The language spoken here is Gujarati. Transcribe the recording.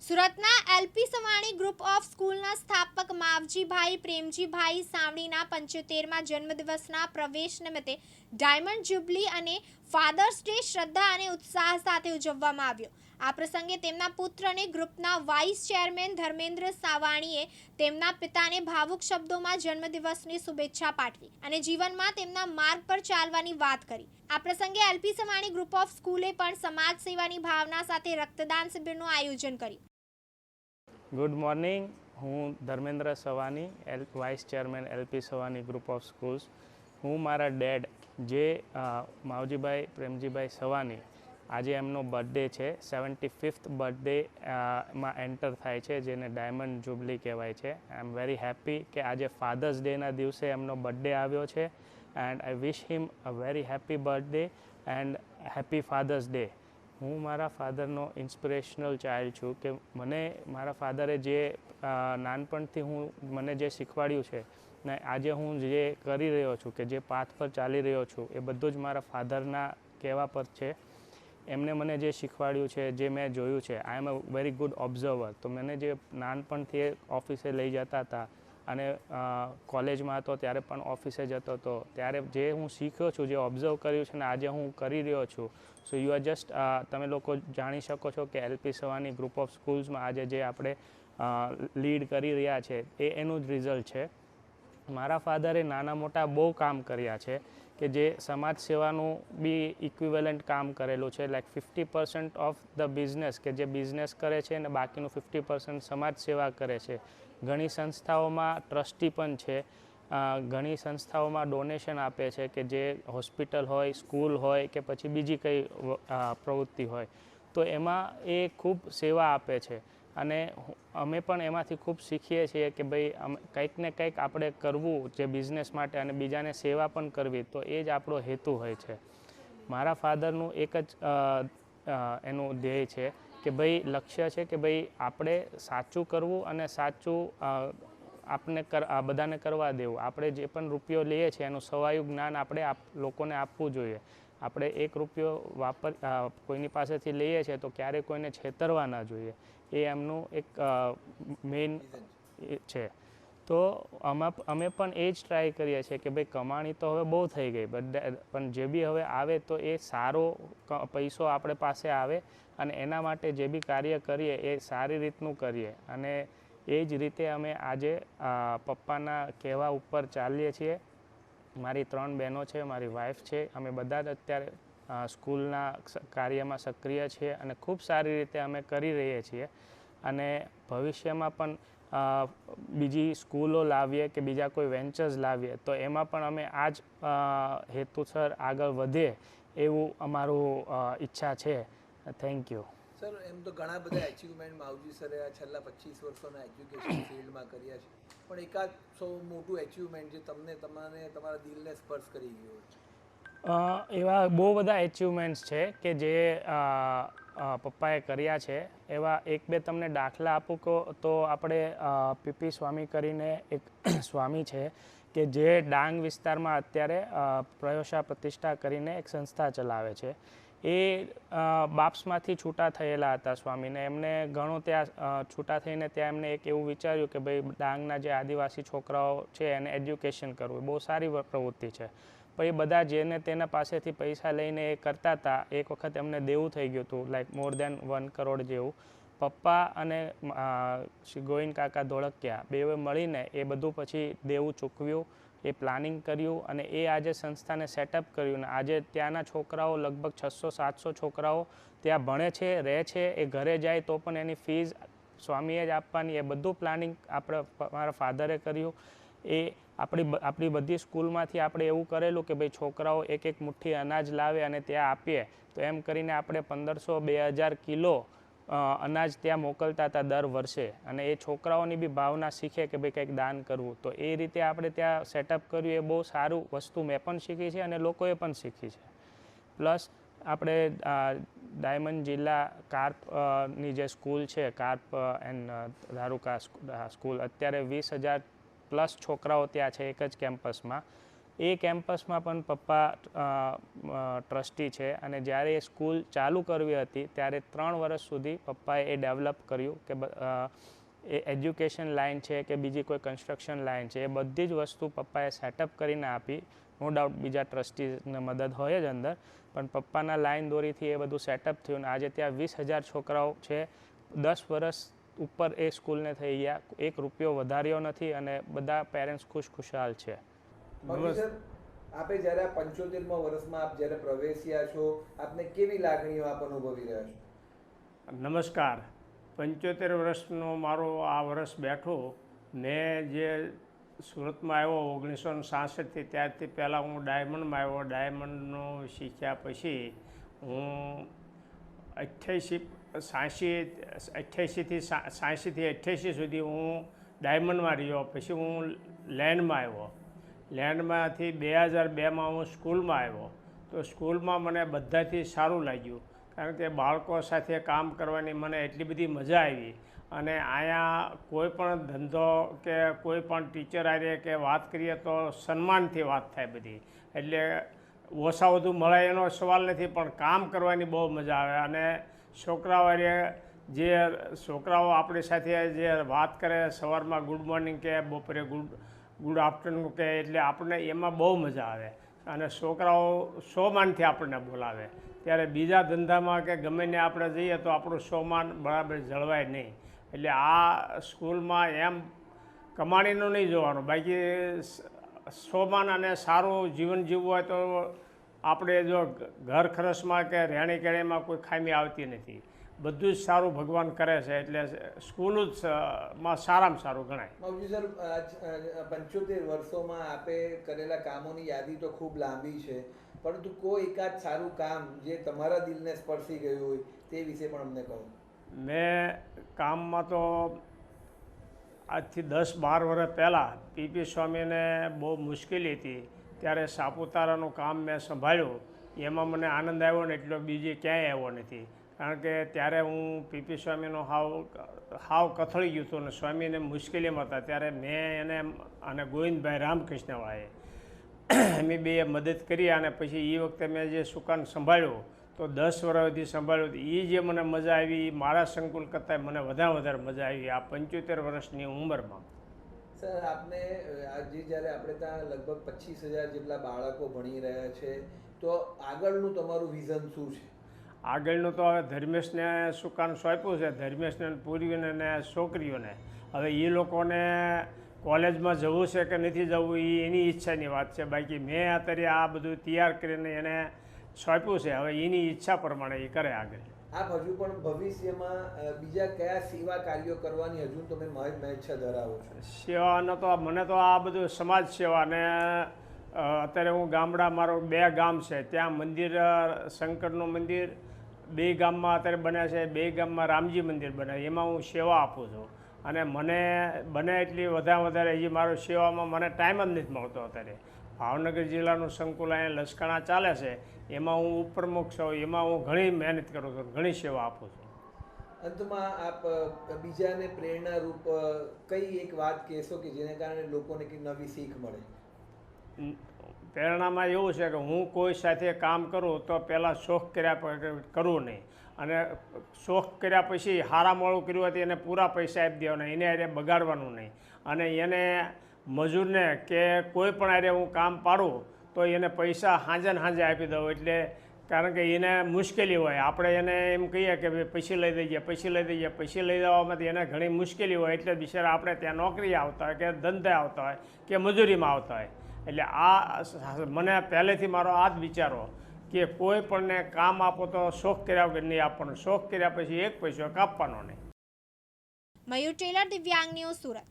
સુરતના એલપી સવાણી ગ્રુપ ઓફ સ્કૂલના સ્થાપક માવજીભાઈ પ્રેમજીભાઈ સાવણીના 75મા જન્મદિવસના પ્રવેશ નિમિત્તે ડાયમંડ જ્યુબલી અને ફાધર્સ ડે શ્રદ્ધા અને ઉત્સાહ સાથે ઉજવવામાં આવ્યો। આ પ્રસંગે તેમના પુત્રને ગ્રુપના વાઇસ ચેરમેન ધર્મેન્દ્ર સાવાણીએ તેમના પિતાને ભાવુક શબ્દોમાં જન્મદિવસની શુભેચ્છા પાઠવી અને જીવનમાં તેમના માર્ગ પર ચાલવાની વાત કરી। આ પ્રસંગે એલપી સવાણી ગ્રુપ ઓફ સ્કૂલે પણ સમાજ સેવાની ભાવના સાથે રક્તદાન શિબિરનું આયોજન કર્યું। ગુડ મોર્નિંગ, હું Dharmendra Savani, vice chairman LP Savani group of schools. હું મારા ડેડ જે માવજીભાઈ પ્રેમજીભાઈ સવાની, આજે એમનો બર્થડે છે, 75th બર્થડે માં એન્ટર થાય છે, જેને ડાયમંડ જ્યુબલી કહેવાય છે। આઈ એમ વેરી હેપી કે આજે ફાધર્સ ડેના દિવસે એમનો બર્થડે આવ્યો છે and I wish him a very happy birthday and happy father's day. હું મારા ફાધરનો ઇન્સ્પિરેશનલ ચાઇલ્ડ છું કે મને મારા ફાધરે જે નાનપણથી મને જે શીખવાડ્યું છે ને આજે હું જે કરી રહ્યો છું કે જે પાથ પર ચાલી રહ્યો છું એ બધું જ મારા ફાધરના કહેવા પર છે। એમને મને જે શીખવાડ્યું છે, જે મેં જોયું છે, આઈ એમ અ વેરી ગુડ ઓબ્ઝર્વર। તો મને જે નાનપણથી ઓફિસે લઈ જતા હતા અને કોલેજમાં હતો ત્યારે પણ ઓફિસે જતો હતો, ત્યારે જે હું શીખ્યો છું, જે ઓબ્ઝર્વ કર્યું છે ને આજે હું કરી રહ્યો છું। સો યુ આર જસ્ટ તમે લોકો જાણી શકો છો કે એલપી સવાની ગ્રુપ ઓફ સ્કૂલ્સમાં આજે જે આપણે લીડ કરી રહ્યા છે એ એનું જ રિઝલ્ટ છે। મારા ફાધરે નાના મોટા બહુ કામ કર્યા છે કે જે સમાજ સેવાનું બી ઇક્વિવેલન્ટ કામ કરેલું છે। લાઈક 50% ઓફ ધ બિઝનેસ કે જે બિઝનેસ કરે છે અને બાકીનું 50% સમાજ સેવા કરે છે। ઘણી સંસ્થાઓમાં ટ્રસ્ટી પણ છે, ઘણી સંસ્થાઓમાં ડોનેશન આપે છે કે જે હોસ્પિટલ હોય, સ્કૂલ હોય કે પછી બીજી કંઈ પ્રવૃત્તિ હોય, તો એમાં એ ખૂબ સેવા આપે છે અને અમે પણ એમાંથી ખૂબ શીખીએ છીએ કે ભાઈ કંઈક ને કંઈક આપણે કરવું જે બિઝનેસ માટે અને બીજાને સેવા પણ કરવી, તો એ જ આપણો હેતુ હોય છે। મારા ફાધરનું એક જ એનું ધ્યેય છે કે ભાઈ લક્ષ્ય છે કે ભાઈ આપણે સાચું કરવું અને સાચું આપણે બધાને કરવા દેવું। આપણે જે પણ રૂપિયો લઈએ છીએ એનું સવાયું જ્ઞાન આપણે લોકોને આપવું જોઈએ। આપણે એક રૂપિયો કોઈની પાસેથી લઈએ છીએ તો ક્યારેય કોઈને છેતરવા ના જોઈએ, એ એમનું એક મેઇન છે। તો અમે પણ એ જ ટ્રાય કરીએ છીએ કે ભાઈ કમાણી તો હવે બહુ થઈ ગઈ, પણ જે બી હવે આવે તો એ સારો પૈસો આપણે પાસે આવે અને એના માટે જે બી કાર્ય કરીએ એ સારી રીતનું કરીએ અને એ જ રીતે અમે આજે પપ્પાના કહેવા ઉપર ચાલીએ છીએ। મારી 3 બહેનો છે, મારી વાઈફ છે, અમે બધા જ અત્યારે સ્કૂલના કાર્યમાં સક્રિય છીએ અને ખૂબ સારી રીતે અમે કરી રહીએ છીએ અને ભવિષ્યમાં પણ બીજી સ્કૂલો લાવીએ કે બીજા કોઈ વેન્ચર્સ લાવીએ તો એમાં પણ અમે આ જ હેતુસર આગળ વધીએ એવું અમારું ઈચ્છા છે। Thank you sir. એમ તો ઘણા બધા એચિવમેન્ટ માવજી સરે આ છેલ્લા 25 વર્ષોના એજ્યુકેશન ફિલ્ડમાં કર્યા છે, પણ એકાદ સૌ મોટું એચિવમેન્ટ જે તમારા દિલને સ્પર્શ કરી ગયું છે? એવા બહુ બધા એચિવમેન્ટ્સ છે કે જે પપ્પાએ કર્યા છે। એવા એક બે તમને દાખલા આપું તો આપણે પીપી સ્વામી કરીને એક સ્વામી છે કે જે ડાંગ વિસ્તારમાં અત્યારે પ્રયોશા પ્રતિષ્ઠા કરીને એક સંસ્થા ચલાવે છે। એ બાપ્સમાંથી છૂટા થયેલા હતા સ્વામીને, એમને ઘણું ત્યાં છૂટા થઈને ત્યાં એમને એક એવું વિચાર્યું કે ભાઈ ડાંગના જે આદિવાસી છોકરાઓ છે એને એજ્યુકેશન કરવું, બહુ સારી પ્રવૃત્તિ છે, પણ એ બધા જેને તેના પાસેથી પૈસા લઈને એ કરતા હતા, એક વખત એમને દેવું થઈ ગયું હતું, લાઈક મોર દેન 1 કરોડ જેવું। પપ્પા અને શ્રી ગોવિંદ કાકા ધોળકિયા બેઉએ મળીને એ બધું પછી દેવું ચૂકવ્યું, એ પ્લાનિંગ કર્યું અને એ આજે સંસ્થાને સેટઅપ કર્યું ને આજે ત્યાંના છોકરાઓ લગભગ 600-700 છોકરાઓ ત્યાં ભણે છે, રહે છે, એ ઘરે જાય તો પણ એની ફીસ સ્વામીએ જ આપવાની। એ બધું પ્લાનિંગ મારા ફાધરે કર્યું। એ આપણી બધી સ્કૂલમાંથી આપણે એવું કરેલું કે ભાઈ છોકરાઓ એક મુઠ્ઠી અનાજ લાવે અને ત્યાં આપીએ, તો એમ કરીને આપણે 1500-2000 કિલો અનાજ ત્યાં મોકલતા હતા દર વર્ષે અને એ છોકરાઓની બી ભાવના શીખે કે ભાઈ કંઈક દાન કરવું, તો એ રીતે આપણે ત્યાં સેટઅપ કર્યું। એ બહુ સારું વસ્તુ મેં પણ શીખી છે અને લોકોએ પણ શીખી છે। પ્લસ આપણે ડાયમંડ જિલ્લા કાર્પની જે સ્કૂલ છે, કાર્પ એન્ડ ધારુકા સ્કૂલ, અત્યારે 20,000+ છોકરાઓ ત્યાં છે એક જ કેમ્પસમાં। એ કેમ્પસમાં પણ પપ્પા ટ્રસ્ટી છે અને જ્યારે એ સ્કૂલ ચાલુ કરવી હતી ત્યારે 3 વર્ષ સુધી પપ્પાએ એ ડેવલપ કર્યું કે એ એજ્યુકેશન લાઇન છે કે બીજી કોઈ કન્સ્ટ્રક્શન લાઇન છે એ બધી જ વસ્તુ પપ્પાએ સેટઅપ કરીને આપી. નો ડાઉટ બીજા ટ્રસ્ટીઝને મદદ હોય જ અંદર, પણ પપ્પાના લાઇન દોરીથી એ બધું સેટઅપ થયું અને આજે ત્યાં 20,000 છોકરાઓ છે. 10 વર્ષ ઉપર એ સ્કૂલને થઈ ગયા, 1 રૂપિયો વધાર્યો નથી અને બધા પેરેન્ટ્સ ખુશખુશાલ છે. સર, આપે જ્યારે આ 75મા વર્ષમાં આપ જ્યારે પ્રવેશ્યા છો, આપને કેવી લાગણીઓ આપ અનુભવી રહ્યા છો? નમસ્કાર. 75 વર્ષનો મારો આ વર્ષ બેઠો. મેં જે સુરતમાં આવ્યો 1966થી, ત્યારથી પહેલાં હું ડાયમંડમાં આવ્યો. ડાયમંડનું શીખ્યા પછી હું 88થી 88 સુધી હું ડાયમંડમાં રહ્યો. પછી હું લેન્ડમાં આવ્યો. લેન્ડમાંથી 2002માં હું સ્કૂલમાં આવ્યો. તો સ્કૂલમાં મને બધાથી સારું લાગ્યું, કારણ કે બાળકો સાથે કામ કરવાની મને એટલી બધી મજા આવી. અને અહીંયા કોઈ પણ ધંધો કે કોઈ પણ ટીચર આવે કે વાત કરીએ તો સન્માનથી વાત થાય બધી. એટલે ઓછા વધુ મળે એનો સવાલ નથી, પણ કામ કરવાની બહુ મજા આવે. અને છોકરાઓ જે છોકરાઓ આપણી સાથે જે વાત કરે, સવારમાં ગુડ મોર્નિંગ કે બપોરે ગુડ આફ્ટરનૂન કે, એટલે આપણને એમાં બહુ મજા આવે. અને છોકરાઓ સોમાનથી આપણને બોલાવે. ત્યારે બીજા ધંધામાં કે ગમે ને આપણે જઈએ તો આપણું સોમાન બરાબર જળવાય નહીં. એટલે આ સ્કૂલમાં એમ કમાણીનું નહીં જોવાનું, બાકી સોમાન અને સારું જીવન જીવવું હોય તો આપણે જો ઘર ખર્ચમાં કે રહેણી કહેણીમાં કોઈ ખામી આવતી નથી. બધું જ સારું ભગવાન કરે છે, એટલે સ્કૂલ જ માં સારામાં સારું ગણાય. માવજી સર, 75 વર્ષોમાં આપે કરેલા કામોની યાદી તો ખૂબ લાંબી છે, પરંતુ કોઈ એકાદ સારું કામ જે તમારા દિલને સ્પર્શી ગયું હોય તે વિશે પણ અમને કહો. મેં કામમાં તો આજથી 10-12 વર્ષ પહેલાં પીપી સ્વામીને બહુ મુશ્કેલી હતી, ત્યારે સાપુતારાનું કામ મેં સંભાળ્યું. એમાં મને આનંદ આવ્યો ને એટલો બીજે ક્યાંય આવ્યો નથી, કારણ કે ત્યારે હું પીપી સ્વામીનો હાવ કથળી ગયું હતું ને સ્વામીને મુશ્કેલીમાં હતા. ત્યારે મેં એને અને ગોવિંદભાઈ રામકૃષ્ણવાળાએ અમે બે મદદ કરી. અને પછી એ વખતે મેં જે સુકાન સંભાળ્યું તો 10 વર્ષ સુધી સંભાળ્યું. એ જે મને મજા આવી, મારા સંકુલ કરતાં મને વધારે મજા આવી આ 75 વર્ષની ઉંમરમાં. સર, આપને આજે જ્યારે આપણે ત્યાં લગભગ 25,000 જેટલા બાળકો ભણી રહ્યા છે, તો આગળનું તમારું વિઝન શું છે? આગળનું તો હવે ધર્મેશને સુકાન સોંપ્યું છે, ધર્મેશને પૂર્વીને ને છોકરીઓને. હવે એ લોકોને કોલેજમાં જવું છે કે નથી જવું એ એની ઈચ્છાની વાત છે. બાકી મેં અત્યારે આ બધું તૈયાર કરીને એને સોંપ્યું છે. હવે એની ઈચ્છા પ્રમાણે એ કરે આગળ. આપ હજુ પણ ભવિષ્યમાં બીજા કયા સેવા કાર્યો કરવાની હજુ તમે ઈચ્છા ધરાવો છો? સેવાનો તો મને તો આ બધું સમાજ સેવા ને અત્યારે હું ગામડા, મારો 2 ગામ છે, ત્યાં મંદિર, શંકરનું મંદિર 2 ગામમાં અત્યારે બન્યા છે. 2 ગામમાં રામજી મંદિર બન્યા, એમાં હું સેવા આપું છું. અને મને બને એટલી વધારે હજી મારો સેવામાં મને ટાઈમ જ નથી મળતો. અત્યારે ભાવનગર જિલ્લાનું સંકુલ અહીંયા લસકાણા ચાલે છે, એમાં હું ઉપપ્રમુખ છું. એમાં હું ઘણી મહેનત કરું છું, ઘણી સેવા આપું છું. અંતમાં આપ બીજાને પ્રેરણારૂપ કઈ એક વાત કહેશો કે જેને કારણે લોકોને કંઈક નવી શીખ મળે? પ્રેરણામાં એવું છે કે હું કોઈ સાથે કામ કરું તો પહેલાં શોખ કર્યા કરવું નહીં, અને શોખ કર્યા પછી હારા મોડું કર્યું હોય તો એને પૂરા પૈસા આપી દેવાના, એને હારે બગાડવાનું નહીં. અને એને મજૂરને કે કોઈ પણ હારે હું કામ પાડું તો એને પૈસા સાંજે આપી દઉં. એટલે કારણ કે એને મુશ્કેલી હોય, આપણે એને એમ કહીએ કે ભાઈ પૈસા લઈ દઈએ, પૈસા લઈ દેવામાંથી એને ઘણી મુશ્કેલી હોય. એટલે બિચારા આપણે ત્યાં નોકરી આવતા હોય કે ધંધે આવતા હોય કે મજૂરીમાં આવતા હોય. એટલે આ મને પહેલેથી મારો આ જ વિચારો કે કોઈ પણને કામ આપો તો શોખ કર્યા વગર નહીં આપવાનો, શોખ કર્યા પછી 1 પૈસો કાપવાનો નહીં. મયુર ટેલર, દિવ્યાંગ ન્યૂઝ, સુરત.